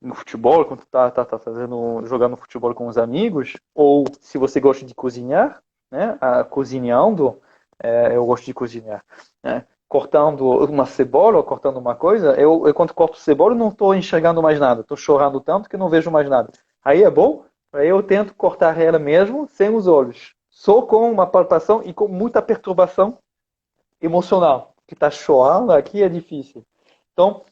no futebol, quando está jogando futebol com os amigos, ou se você gosta de cozinhar, né, cozinhando, eu gosto de cozinhar, né, cortando uma cebola ou cortando uma coisa, eu quando corto cebola não estou enxergando mais nada, estou chorando tanto que não vejo mais nada. Aí é bom, aí eu tento cortar ela mesmo sem os olhos, só com uma palpação e com muita perturbação emocional, que está chorando aqui é difícil. Então,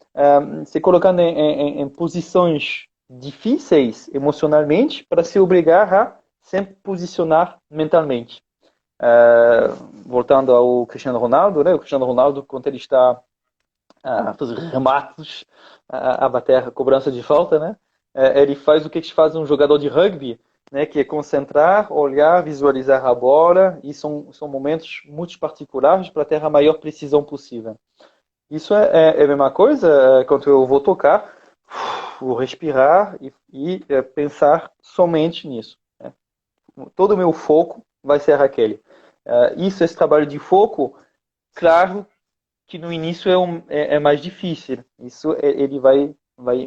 se colocando em posições difíceis emocionalmente para se obrigar a sempre posicionar mentalmente. Voltando ao Cristiano Ronaldo, né? O Cristiano Ronaldo, quando ele está a fazer remates, a bater a cobrança de falta, né? Ele faz o que faz um jogador de rugby, né? Que é concentrar, olhar, visualizar a bola, e são momentos muito particulares para ter a maior precisão possível. Isso é a mesma coisa quando eu vou tocar, vou respirar e pensar somente nisso. Né? Todo o meu foco vai ser aquele. Esse trabalho de foco, claro que no início é mais difícil. Isso ele vai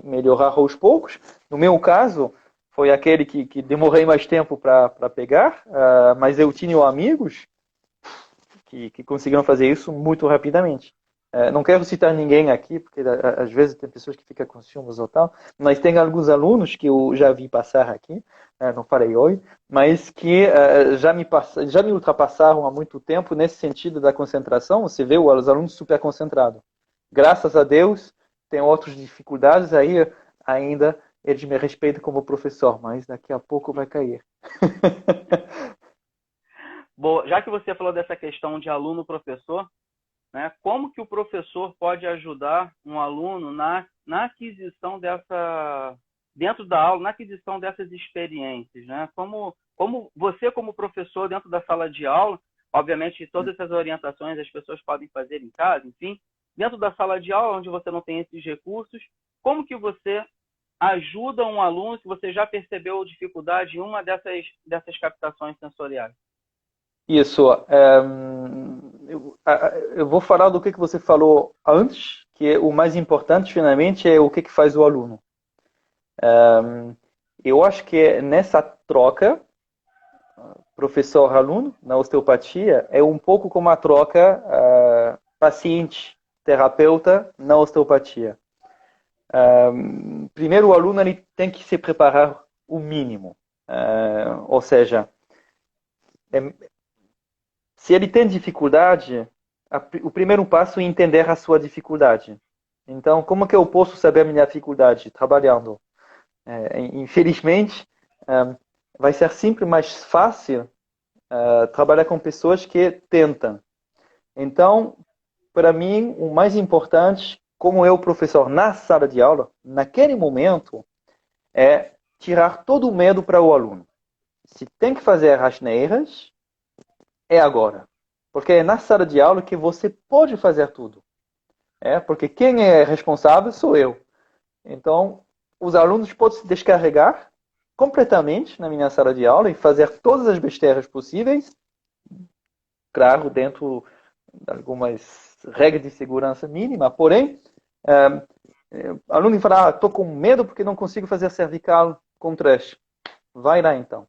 melhorar aos poucos. No meu caso, foi aquele que demorei mais tempo para pegar, mas eu tinha amigos que conseguiram fazer isso muito rapidamente. Não quero citar ninguém aqui, porque às vezes tem pessoas que ficam com ciúmes ou tal, mas tem alguns alunos que eu já vi passar aqui, não falei oi, mas que já me ultrapassaram há muito tempo nesse sentido da concentração. Você vê os alunos super concentrados. Graças a Deus, tem outras dificuldades aí ainda eles me respeitam como professor, mas daqui a pouco vai cair. Bom, já que você falou dessa questão de aluno-professor, né, como que o professor pode ajudar um aluno na aquisição dentro da aula, na aquisição dessas experiências, né? Como você, como professor, dentro da sala de aula, obviamente todas essas orientações as pessoas podem fazer em casa, enfim, dentro da sala de aula, onde você não tem esses recursos, como que você ajuda um aluno se você já percebeu dificuldade em uma dessas captações sensoriais? Isso. Eu vou falar do que você falou antes, que é o mais importante, finalmente, é o que faz o aluno. Eu acho que nessa troca, professor-aluno, na osteopatia, é um pouco como a troca paciente-terapeuta na osteopatia. Primeiro, o aluno ele tem que se preparar o mínimo. Ou seja, se ele tem dificuldade, o primeiro passo é entender a sua dificuldade. Então, como que eu posso saber a minha dificuldade? Trabalhando. Infelizmente, vai ser sempre mais fácil trabalhar com pessoas que tentam. Então, para mim, o mais importante, como eu, professor, na sala de aula, naquele momento, é tirar todo o medo para o aluno. Se tem que fazer asneiras, é agora. Porque é na sala de aula que você pode fazer tudo. Porque quem é responsável sou eu. Então, os alunos podem se descarregar completamente na minha sala de aula e fazer todas as besteiras possíveis, claro, dentro de algumas regras de segurança mínima. Porém, o aluno fala, estou com medo porque não consigo fazer cervical com trash. Vai lá então.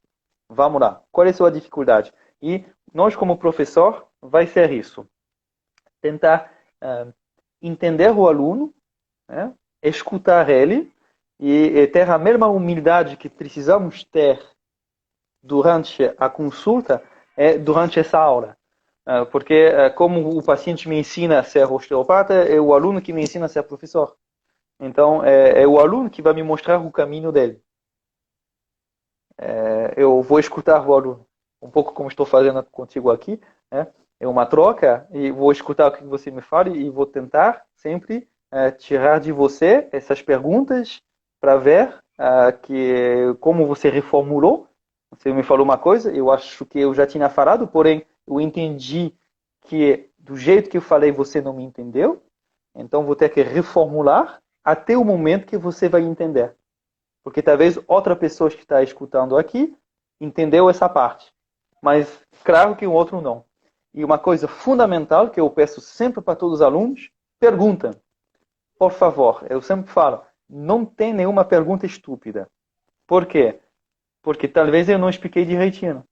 Vamos lá. Qual é a sua dificuldade? E nós, como professor, vai ser isso. Tentar entender o aluno, escutar ele e ter a mesma humildade que precisamos ter durante a consulta durante essa aula. Porque como o paciente me ensina a ser osteopata, é o aluno que me ensina a ser professor. Então, é o aluno que vai me mostrar o caminho dele. Eu vou escutar o aluno, um pouco como estou fazendo contigo aqui, é uma troca, e vou escutar o que você me fala e vou tentar sempre tirar de você essas perguntas para ver como você reformulou. Você me falou uma coisa, eu acho que eu já tinha falado, porém eu entendi que do jeito que eu falei você não me entendeu, então vou ter que reformular até o momento que você vai entender. Porque talvez outra pessoa que está escutando aqui entendeu essa parte. Mas claro que o outro não. E uma coisa fundamental que eu peço sempre para todos os alunos, pergunta. Por favor, eu sempre falo, não tem nenhuma pergunta estúpida. Por quê? Porque talvez eu não expliquei direitinho.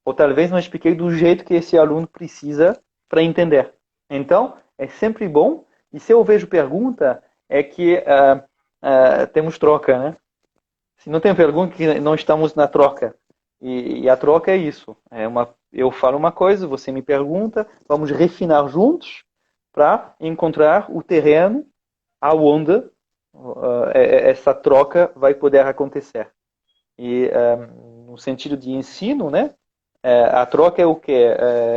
Ou talvez não expliquei do jeito que esse aluno precisa para entender. Então, é sempre bom. E se eu vejo pergunta, é que temos troca, né? Se não tem pergunta, que não estamos na troca. E a troca é isso. Eu falo uma coisa, você me pergunta, vamos refinar juntos para encontrar o terreno aonde essa troca vai poder acontecer. E no sentido de ensino, né? A troca é o quê?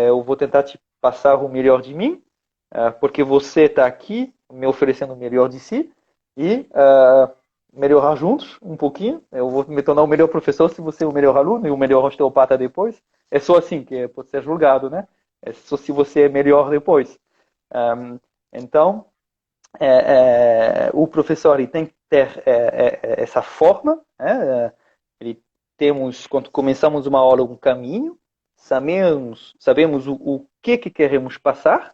Eu vou tentar te passar o melhor de mim, porque você está aqui me oferecendo o melhor de si, e melhorar juntos um pouquinho. Eu vou me tornar o melhor professor se você é o melhor aluno e o melhor osteopata depois. É só assim que pode ser julgado, né? É só se você é melhor depois. Então, o professor ele tem que ter essa forma. Quando começamos uma aula, um caminho. Sabemos o que queremos passar,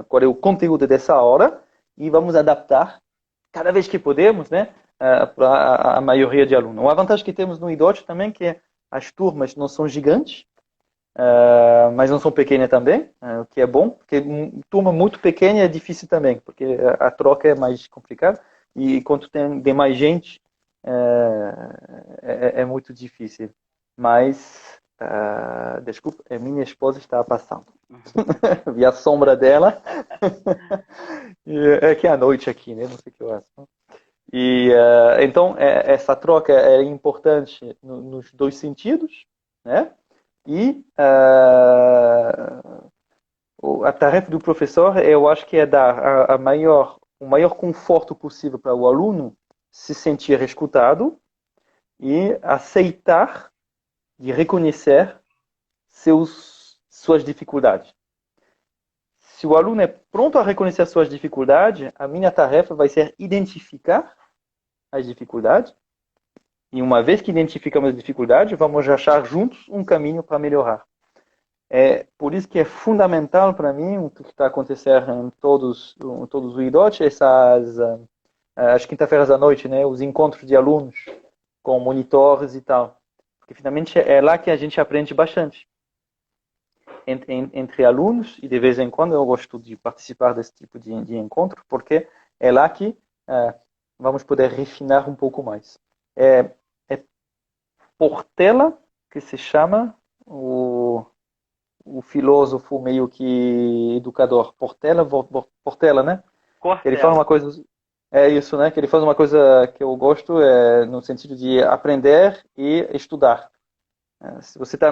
qual é o conteúdo dessa aula, e vamos adaptar cada vez que podemos, né, para a maioria de alunos. Uma vantagem que temos no IDOT também é que as turmas não são gigantes, mas não são pequenas também, o que é bom, porque turma muito pequena é difícil também, porque a troca é mais complicada, e quando tem mais gente, é muito difícil. Mas, desculpa, minha esposa está passando. Vi a sombra dela. É que é a noite aqui, né? Não sei o que eu acho. E então essa troca é importante nos dois sentidos, né? E a tarefa do professor, eu acho que é dar o maior conforto possível para o aluno se sentir escutado e aceitar e reconhecer suas dificuldades. Se o aluno é pronto a reconhecer suas dificuldades, a minha tarefa vai ser identificar as dificuldades. E uma vez que identificamos as dificuldades, vamos achar juntos um caminho para melhorar. É por isso que é fundamental para mim o que está acontecendo em todos os IDOT, as quinta-feiras à noite, né, os encontros de alunos com monitores e tal. Porque finalmente é lá que a gente aprende bastante. Entre alunos, e de vez em quando eu gosto de participar desse tipo de encontro, porque é lá que vamos poder refinar um pouco mais. É Portela que se chama o filósofo meio que educador. Portela, né? Cortella. Ele fala uma coisa... É isso, né? Que ele faz uma coisa que eu gosto, no sentido de aprender e estudar. Se você está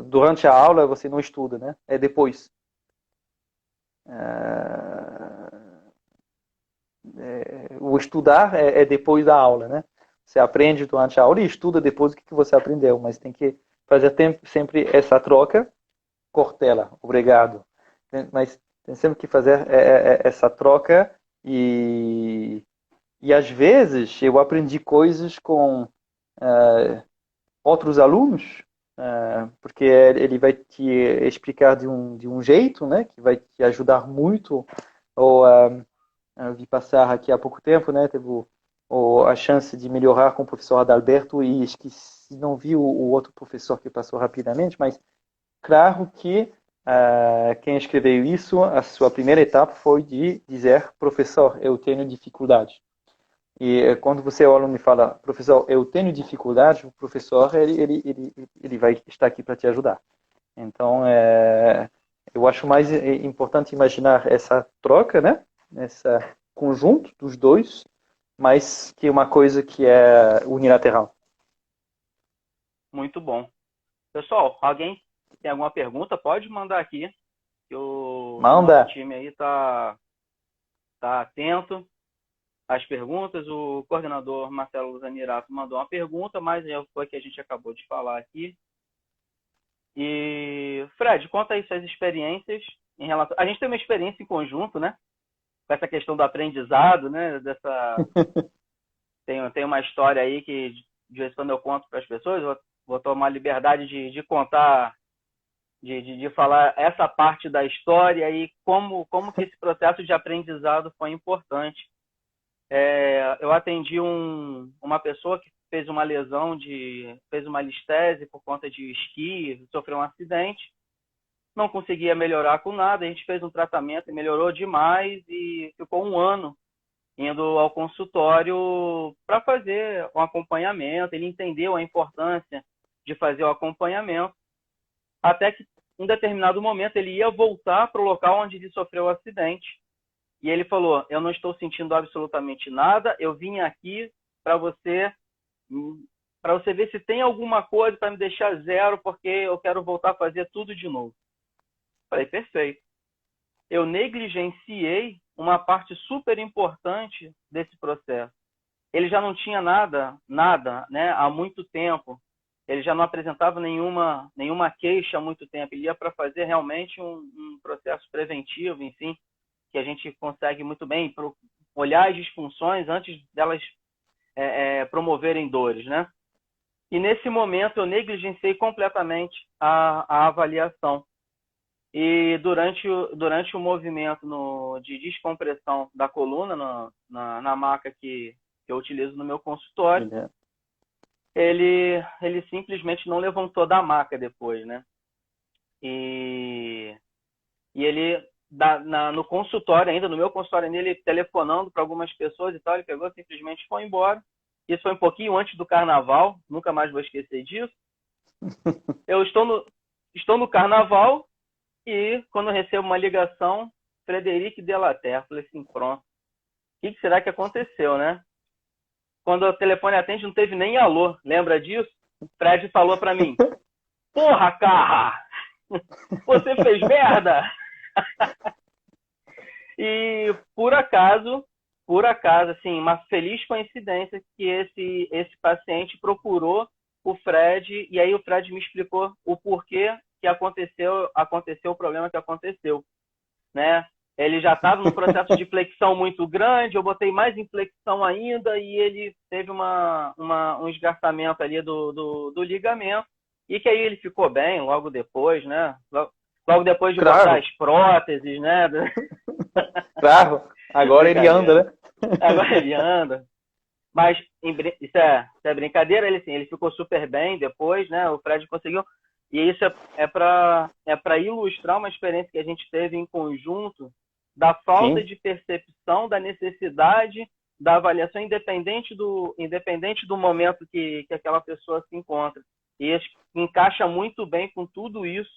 durante a aula, você não estuda, né? É depois. O estudar é depois da aula, né? Você aprende durante a aula e estuda depois o que você aprendeu, mas tem que fazer sempre essa troca. Cortella, obrigado. Mas tem sempre que fazer essa troca e às vezes eu aprendi coisas com outros alunos, porque ele vai te explicar de um jeito, né, que vai te ajudar muito. Ou eu vi passar aqui há pouco tempo, né, teve a chance de melhorar com o professor Adalberto e esqueci, não vi o outro professor que passou rapidamente, mas claro que quem escreveu isso, a sua primeira etapa foi de dizer, professor, eu tenho dificuldade. E quando você, o aluno, me fala, professor, eu tenho dificuldade, o professor ele vai estar aqui para te ajudar. Então, eu acho mais importante imaginar essa troca, né? Esse conjunto dos dois, mais que uma coisa que é unilateral. Muito bom. Pessoal, alguém tem alguma pergunta? Pode mandar aqui, que o Manda. nosso time aí tá atento às perguntas. O coordenador Marcelo Zanirato mandou uma pergunta, mas foi que a gente acabou de falar aqui. E, Fred, conta aí suas experiências em relação... A gente tem uma experiência em conjunto, né? Com essa questão do aprendizado, né? Tem uma história aí que, de vez em quando, eu conto para as pessoas. Vou tomar a liberdade de contar, de falar essa parte da história e como que esse processo de aprendizado foi importante. Eu atendi uma pessoa que fez uma lesão, fez uma listese por conta de esqui, sofreu um acidente, não conseguia melhorar com nada, a gente fez um tratamento e melhorou demais e ficou um ano indo ao consultório para fazer um acompanhamento. Ele entendeu a importância de fazer o acompanhamento, até que em determinado momento ele ia voltar para o local onde ele sofreu o acidente. E ele falou, eu não estou sentindo absolutamente nada, eu vim aqui para você ver se tem alguma coisa para me deixar zero, porque eu quero voltar a fazer tudo de novo. Falei, perfeito. Eu negligenciei uma parte super importante desse processo. Ele já não tinha nada, né, há muito tempo. Ele já não apresentava nenhuma queixa há muito tempo. Ele ia para fazer realmente um processo preventivo, enfim, que a gente consegue muito bem olhar as disfunções antes delas promoverem dores, né? E nesse momento eu negligenciei completamente a avaliação. E durante o movimento de descompressão da coluna na maca que eu utilizo no meu consultório, ele simplesmente não levantou da maca depois, né? E ele, no consultório ainda, no meu consultório ainda, ele telefonando para algumas pessoas e tal, ele pegou, simplesmente foi embora. Isso foi um pouquinho antes do carnaval, nunca mais vou esquecer disso. Eu estou no carnaval e quando eu recebo uma ligação, Frederic Delaterre, falei assim, pronto. O que será que aconteceu, né? quando o telefone atende, não teve nem alô. Lembra disso? O Fred falou para mim: porra, Carra! Você fez merda? E por acaso, assim, uma feliz coincidência que esse paciente procurou o Fred, e aí o Fred me explicou o porquê que aconteceu o problema que aconteceu, né? Ele já estava num processo de flexão muito grande, eu botei mais inflexão ainda, e ele teve um esgarçamento ali do ligamento, e que aí ele ficou bem logo depois, né? Logo depois de botar Claro, as próteses, né? claro. Agora ele anda, né? Agora ele anda. Mas isso é brincadeira, ele, assim, ele ficou super bem depois, né? O Fred conseguiu. E isso é para ilustrar uma experiência que a gente teve em conjunto da falta Sim, de percepção da necessidade da avaliação independente do momento que aquela pessoa se encontra. E isso encaixa muito bem com tudo isso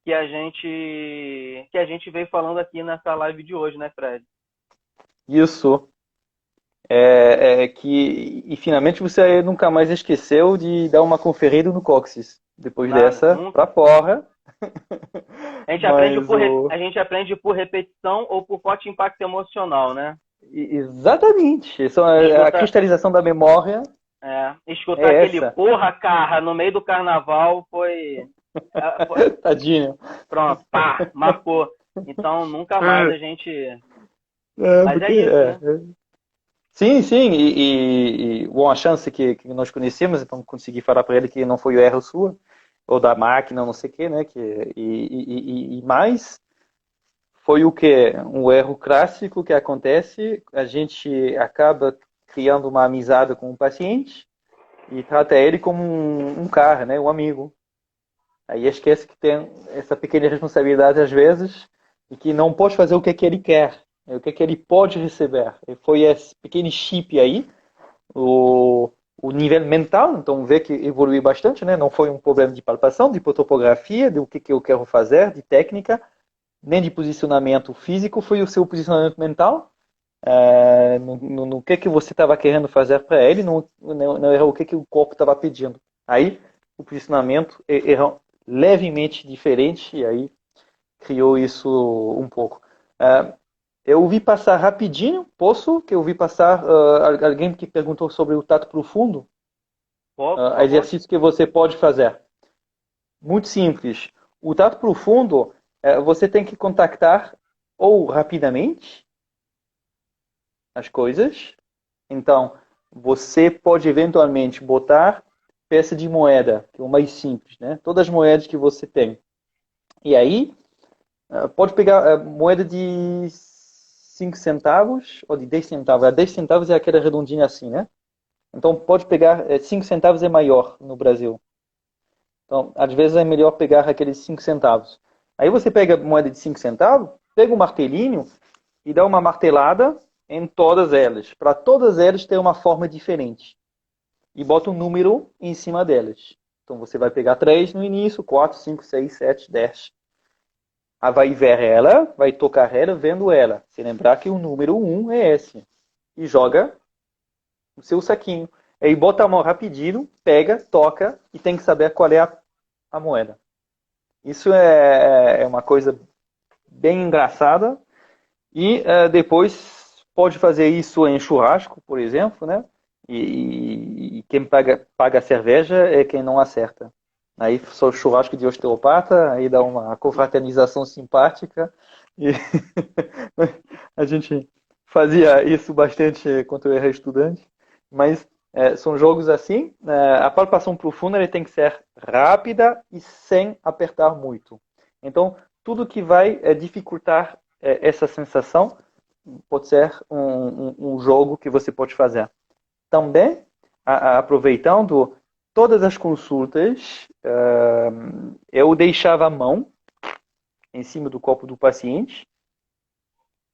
que a gente veio falando aqui nessa live de hoje, né, Fred? isso. E finalmente você nunca mais esqueceu de dar uma conferida no cóccix. Depois Nada, dessa, nunca. pra fora. Mas A gente aprende por repetição ou por forte impacto emocional, né? exatamente. A Escutar, cristalização da memória escutar é aquele essa. porra, carra, no meio do carnaval foi Tadinho. pronto, pá, marcou. Então nunca mais a gente. Mas é Porque isso, né? sim, sim, bom, a chance que nós conhecemos, então consegui falar para ele que não foi o erro sua, ou da máquina, não sei o que, né, e mais, foi o que? Um erro clássico que acontece, a gente acaba criando uma amizade com o paciente e trata ele como um cara, né, um amigo. Aí esquece que tem essa pequena responsabilidade às vezes e que não pode fazer o que ele quer, o que ele pode receber. E foi esse pequeno chip aí, o nível mental, então vê que evoluiu bastante, né? Não foi um problema de palpação, de topografia, de o que eu quero fazer, de técnica, nem de posicionamento físico, foi o seu posicionamento mental, no que você estava querendo fazer para ele, não era o que o corpo estava pedindo. Aí o posicionamento era levemente diferente e aí criou isso um pouco. Eu ouvi passar rapidinho, posso? Que eu ouvi passar alguém que perguntou sobre o tato profundo, Pô, por favor. exercício que você pode fazer. Muito simples. O tato profundo, você tem que contactar ou rapidamente as coisas. Então, você pode eventualmente botar peça de moeda, que é o mais simples, né? Todas as moedas que você tem. E aí, pode pegar moeda de 5 centavos ou de 10 centavos. A 10 centavos é aquela redondinha assim, né? Então, pode pegar 5 centavos é maior no Brasil. Então, às vezes é melhor pegar aqueles 5 centavos. Aí você pega a moeda de 5 centavos, pega um martelinho e dá uma martelada em todas elas. Para todas elas ter uma forma diferente. E bota um número em cima delas. Então você vai pegar 3 no início, 4, 5, 6, 7, 10. Aí vai ver ela, vai tocar ela, vendo ela. Se lembrar que o número 1 é esse. E joga o seu saquinho. Aí bota a mão rapidinho, pega, toca e tem que saber qual é a moeda. Isso é uma coisa bem engraçada. E depois pode fazer isso em churrasco, por exemplo, né? E quem paga a cerveja é quem não acerta. Aí só churrasco de osteopata, aí dá uma confraternização simpática. E a gente fazia isso bastante quando eu era estudante. Mas são jogos assim. A palpação profunda ele tem que ser rápida e sem apertar muito. Então, tudo que vai dificultar essa sensação pode ser um jogo que você pode fazer. Também, aproveitando todas as consultas, eu deixava a mão em cima do corpo do paciente,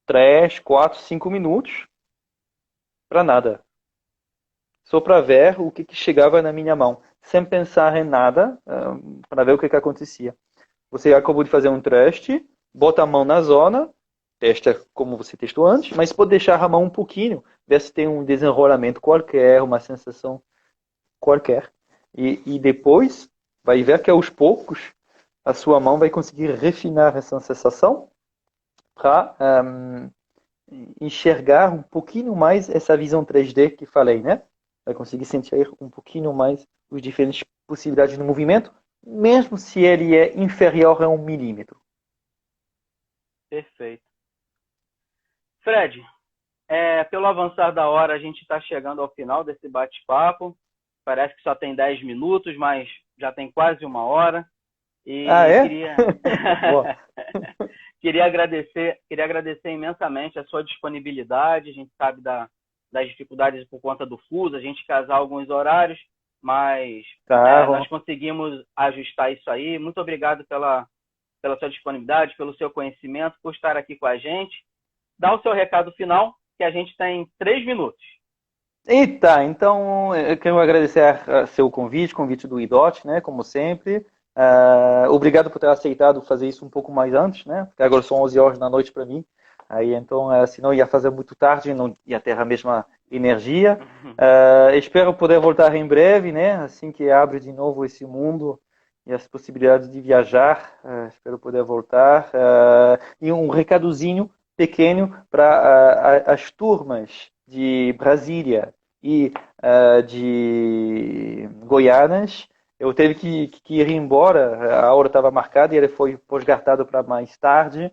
3, 4, 5 minutos, para nada. Só para ver o que chegava na minha mão, sem pensar em nada, para ver o que acontecia. Você acabou de fazer um teste, bota a mão na zona, testa como você testou antes, mas pode deixar a mão um pouquinho, ver se tem um desenrolamento qualquer, uma sensação qualquer. E depois vai ver que aos poucos a sua mão vai conseguir refinar essa sensação para enxergar um pouquinho mais essa visão 3D que falei, né? Vai conseguir sentir um pouquinho mais as diferentes possibilidades de movimento, mesmo se ele é inferior a 1 milímetro. Perfeito. Fred, pelo avançar da hora, a gente está chegando ao final desse bate-papo. Parece que só tem 10 minutos, mas já tem quase 1 hora. E queria agradecer imensamente a sua disponibilidade. A gente sabe das dificuldades por conta do fuso, a gente casar alguns horários, mas nós conseguimos ajustar isso aí. Muito obrigado pela sua disponibilidade, pelo seu conhecimento, por estar aqui com a gente. Dá o seu recado final, que a gente tem 3 minutos. Eita, então eu quero agradecer seu convite do IDOT, né, como sempre. Obrigado por ter aceitado fazer isso um pouco mais antes, né, porque agora são 11 horas da noite para mim. Aí então, senão ia fazer muito tarde, não ia ter a mesma energia. Espero poder voltar em breve, né, assim que abre de novo esse mundo e as possibilidades de viajar. Espero poder voltar. E um recadozinho pequeno para as turmas de Brasília e de Goiânia. Eu teve que ir embora, a hora estava marcada e ele foi posgatado para mais tarde.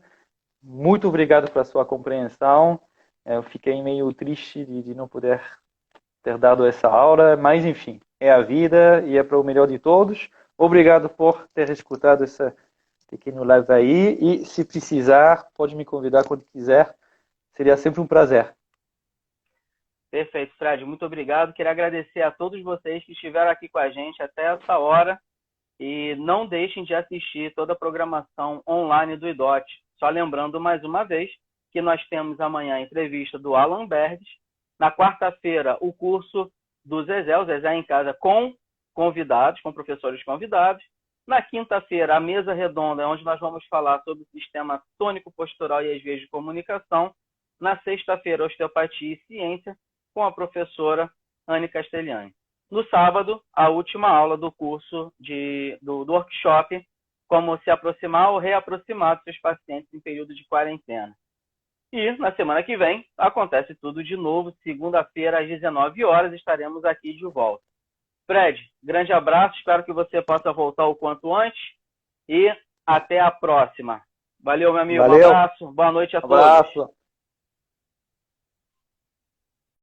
Muito obrigado pela sua compreensão. Eu fiquei meio triste de não poder ter dado essa aula, mas enfim, é a vida e é para o melhor de todos. Obrigado por ter escutado essa pequeno live aí, e se precisar, pode me convidar quando quiser, seria sempre um prazer. Perfeito, Fred, muito obrigado. Queria agradecer a todos vocês que estiveram aqui com a gente até essa hora, e não deixem de assistir toda a programação online do IDOT. Só lembrando mais uma vez que nós temos amanhã a entrevista do Alan Berges, na quarta-feira o curso do Zezé, o Zezé em Casa, com convidados, com professores convidados. Na quinta-feira, a mesa redonda, onde nós vamos falar sobre o sistema tônico-postural e as vias de comunicação. Na sexta-feira, osteopatia e ciência, com a professora Anne Castellani. No sábado, a última aula do curso do workshop, como se aproximar ou reaproximar dos seus pacientes em período de quarentena. E na semana que vem, acontece tudo de novo. Segunda-feira, às 19 horas, estaremos aqui de volta. Fred, grande abraço, espero que você possa voltar o quanto antes e até a próxima. Valeu, meu amigo, Valeu. Um abraço, boa noite a todos. Abraço.